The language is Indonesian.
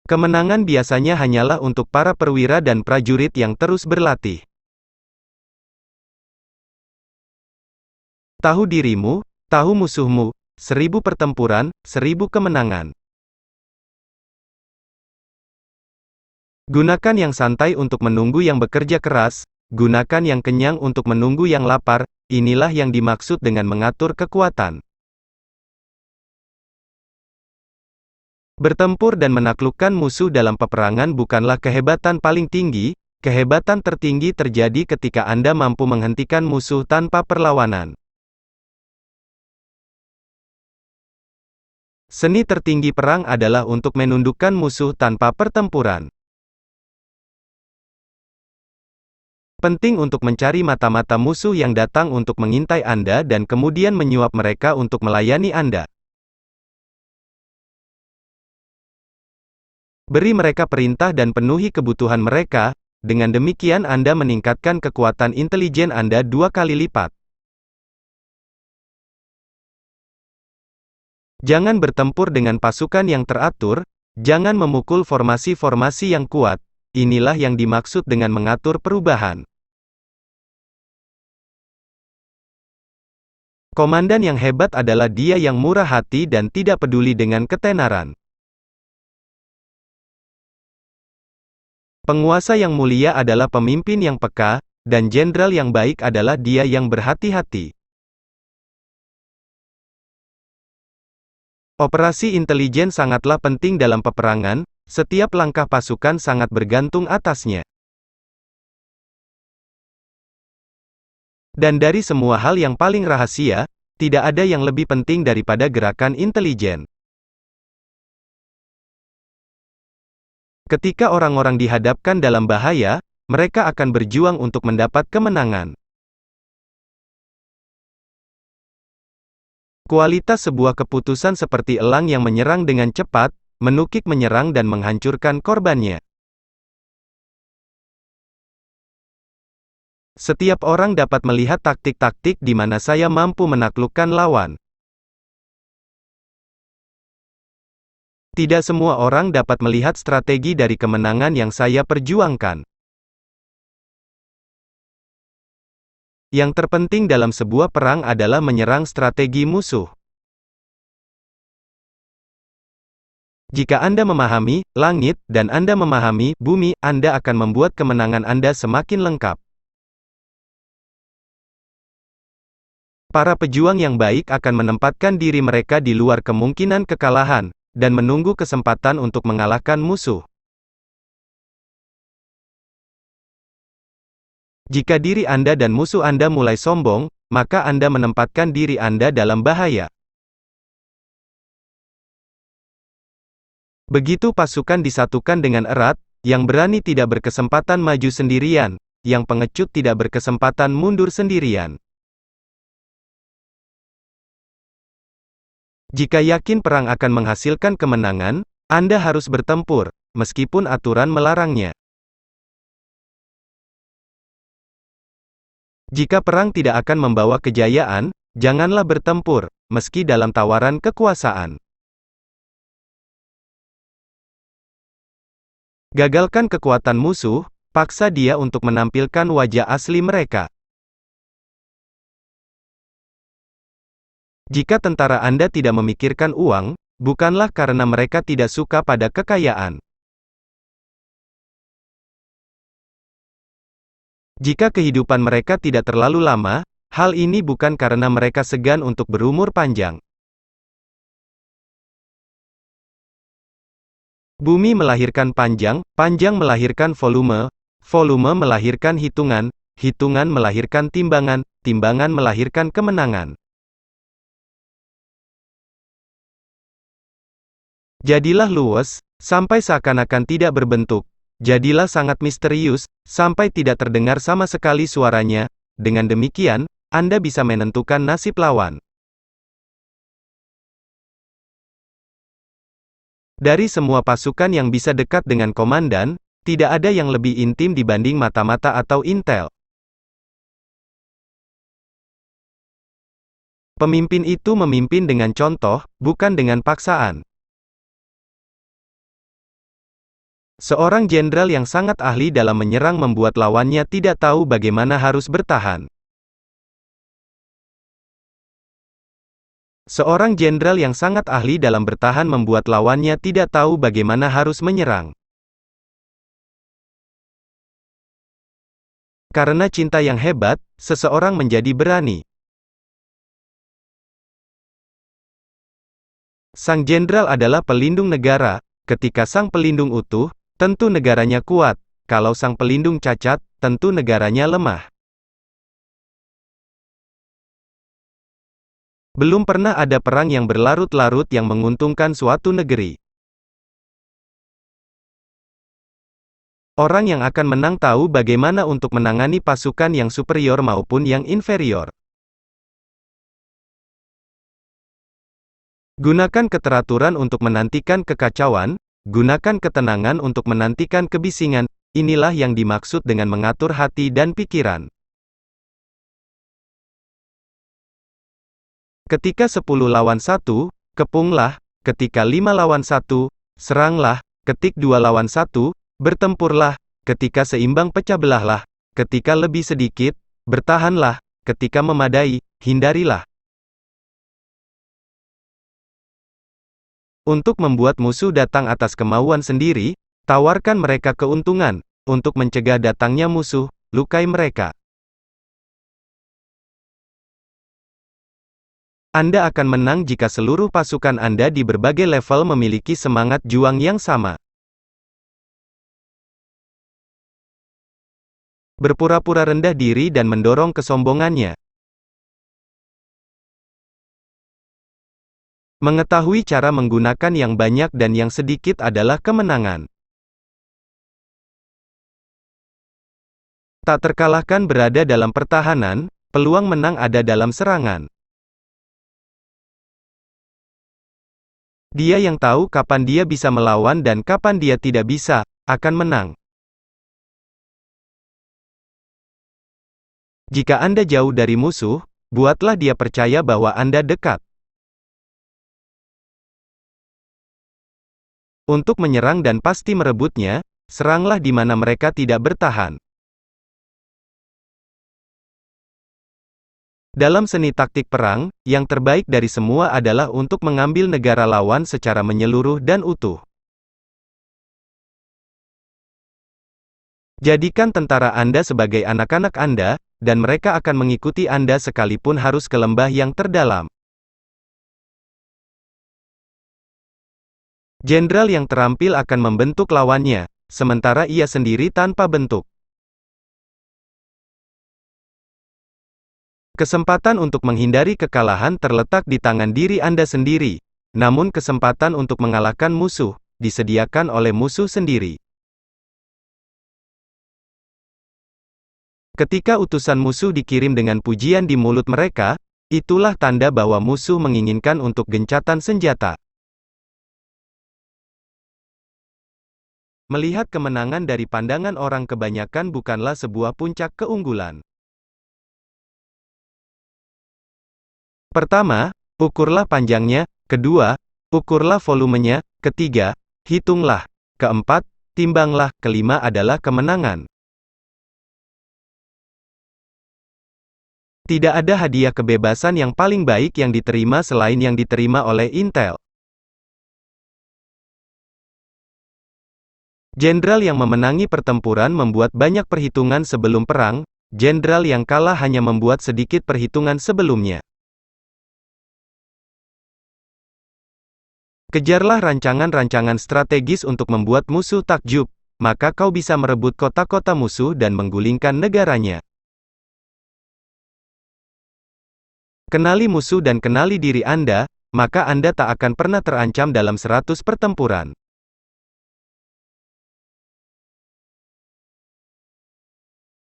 Kemenangan biasanya hanyalah untuk para perwira dan prajurit yang terus berlatih. Tahu dirimu, tahu musuhmu, 1000 pertempuran, 1000 kemenangan. Gunakan yang santai untuk menunggu yang bekerja keras, gunakan yang kenyang untuk menunggu yang lapar, inilah yang dimaksud dengan mengatur kekuatan. Bertempur dan menaklukkan musuh dalam peperangan bukanlah kehebatan paling tinggi, kehebatan tertinggi terjadi ketika Anda mampu menghentikan musuh tanpa perlawanan. Seni tertinggi perang adalah untuk menundukkan musuh tanpa pertempuran. Penting untuk mencari mata-mata musuh yang datang untuk mengintai Anda dan kemudian menyuap mereka untuk melayani Anda. Beri mereka perintah dan penuhi kebutuhan mereka, dengan demikian Anda meningkatkan kekuatan intelijen Anda 2 kali lipat. Jangan bertempur dengan pasukan yang teratur, jangan memukul formasi-formasi yang kuat, inilah yang dimaksud dengan mengatur perubahan. Komandan yang hebat adalah dia yang murah hati dan tidak peduli dengan ketenaran. Penguasa yang mulia adalah pemimpin yang peka, dan jenderal yang baik adalah dia yang berhati-hati. Operasi intelijen sangatlah penting dalam peperangan, setiap langkah pasukan sangat bergantung atasnya. Dan dari semua hal yang paling rahasia, tidak ada yang lebih penting daripada gerakan intelijen. Ketika orang-orang dihadapkan dalam bahaya, mereka akan berjuang untuk mendapat kemenangan. Kualitas sebuah keputusan seperti elang yang menyerang dengan cepat, menukik menyerang dan menghancurkan korbannya. Setiap orang dapat melihat taktik-taktik di mana saya mampu menaklukkan lawan. Tidak semua orang dapat melihat strategi dari kemenangan yang saya perjuangkan. Yang terpenting dalam sebuah perang adalah menyerang strategi musuh. Jika Anda memahami langit, dan Anda memahami bumi, Anda akan membuat kemenangan Anda semakin lengkap. Para pejuang yang baik akan menempatkan diri mereka di luar kemungkinan kekalahan, dan menunggu kesempatan untuk mengalahkan musuh. Jika diri Anda dan musuh Anda mulai sombong, maka Anda menempatkan diri Anda dalam bahaya. Begitu pasukan disatukan dengan erat, yang berani tidak berkesempatan maju sendirian, yang pengecut tidak berkesempatan mundur sendirian. Jika yakin perang akan menghasilkan kemenangan, Anda harus bertempur, meskipun aturan melarangnya. Jika perang tidak akan membawa kejayaan, janganlah bertempur, meski dalam tawaran kekuasaan. Gagalkan kekuatan musuh, paksa dia untuk menampilkan wajah asli mereka. Jika tentara Anda tidak memikirkan uang, bukanlah karena mereka tidak suka pada kekayaan. Jika kehidupan mereka tidak terlalu lama, hal ini bukan karena mereka segan untuk berumur panjang. Bumi melahirkan panjang, panjang melahirkan volume, volume melahirkan hitungan, hitungan melahirkan timbangan, timbangan melahirkan kemenangan. Jadilah luwes, sampai seakan-akan tidak berbentuk. Jadilah sangat misterius, sampai tidak terdengar sama sekali suaranya. Dengan demikian, Anda bisa menentukan nasib lawan. Dari semua pasukan yang bisa dekat dengan komandan, tidak ada yang lebih intim dibanding mata-mata atau intel. Pemimpin itu memimpin dengan contoh, bukan dengan paksaan. Seorang jenderal yang sangat ahli dalam menyerang membuat lawannya tidak tahu bagaimana harus bertahan. Seorang jenderal yang sangat ahli dalam bertahan membuat lawannya tidak tahu bagaimana harus menyerang. Karena cinta yang hebat, seseorang menjadi berani. Sang jenderal adalah pelindung negara. Ketika sang pelindung utuh, tentu negaranya kuat. Kalau sang pelindung cacat, tentu negaranya lemah. Belum pernah ada perang yang berlarut-larut yang menguntungkan suatu negeri. Orang yang akan menang tahu bagaimana untuk menangani pasukan yang superior maupun yang inferior. Gunakan keteraturan untuk menantikan kekacauan, gunakan ketenangan untuk menantikan kebisingan. Inilah yang dimaksud dengan mengatur hati dan pikiran. Ketika 10 lawan 1, kepunglah. Ketika 5 lawan 1, seranglah. Ketik 2 lawan 1, bertempurlah. Ketika seimbang pecah belahlah. Ketika lebih sedikit, bertahanlah. Ketika memadai, hindarilah. Untuk membuat musuh datang atas kemauan sendiri, tawarkan mereka keuntungan. Untuk mencegah datangnya musuh, lukai mereka. Anda akan menang jika seluruh pasukan Anda di berbagai level memiliki semangat juang yang sama. Berpura-pura rendah diri dan mendorong kesombongannya. Mengetahui cara menggunakan yang banyak dan yang sedikit adalah kemenangan. Tak terkalahkan berada dalam pertahanan, peluang menang ada dalam serangan. Dia yang tahu kapan dia bisa melawan dan kapan dia tidak bisa, akan menang. Jika Anda jauh dari musuh, buatlah dia percaya bahwa Anda dekat. Untuk menyerang dan pasti merebutnya, seranglah di mana mereka tidak bertahan. Dalam seni taktik perang, yang terbaik dari semua adalah untuk mengambil negara lawan secara menyeluruh dan utuh. Jadikan tentara Anda sebagai anak-anak Anda, dan mereka akan mengikuti Anda sekalipun harus ke lembah yang terdalam. Jenderal yang terampil akan membentuk lawannya, sementara ia sendiri tanpa bentuk. Kesempatan untuk menghindari kekalahan terletak di tangan diri Anda sendiri, namun kesempatan untuk mengalahkan musuh, disediakan oleh musuh sendiri. Ketika utusan musuh dikirim dengan pujian di mulut mereka, itulah tanda bahwa musuh menginginkan untuk gencatan senjata. Melihat kemenangan dari pandangan orang kebanyakan bukanlah sebuah puncak keunggulan. Pertama, ukurlah panjangnya. Kedua, ukurlah volumenya. Ketiga, hitunglah. Keempat, timbanglah. Kelima adalah kemenangan. Tidak ada hadiah kebebasan yang paling baik yang diterima selain yang diterima oleh Intel. Jenderal yang memenangi pertempuran membuat banyak perhitungan sebelum perang, jenderal yang kalah hanya membuat sedikit perhitungan sebelumnya. Kejarlah rancangan-rancangan strategis untuk membuat musuh takjub, maka kau bisa merebut kota-kota musuh dan menggulingkan negaranya. Kenali musuh dan kenali diri Anda, maka Anda tak akan pernah terancam dalam 100 pertempuran.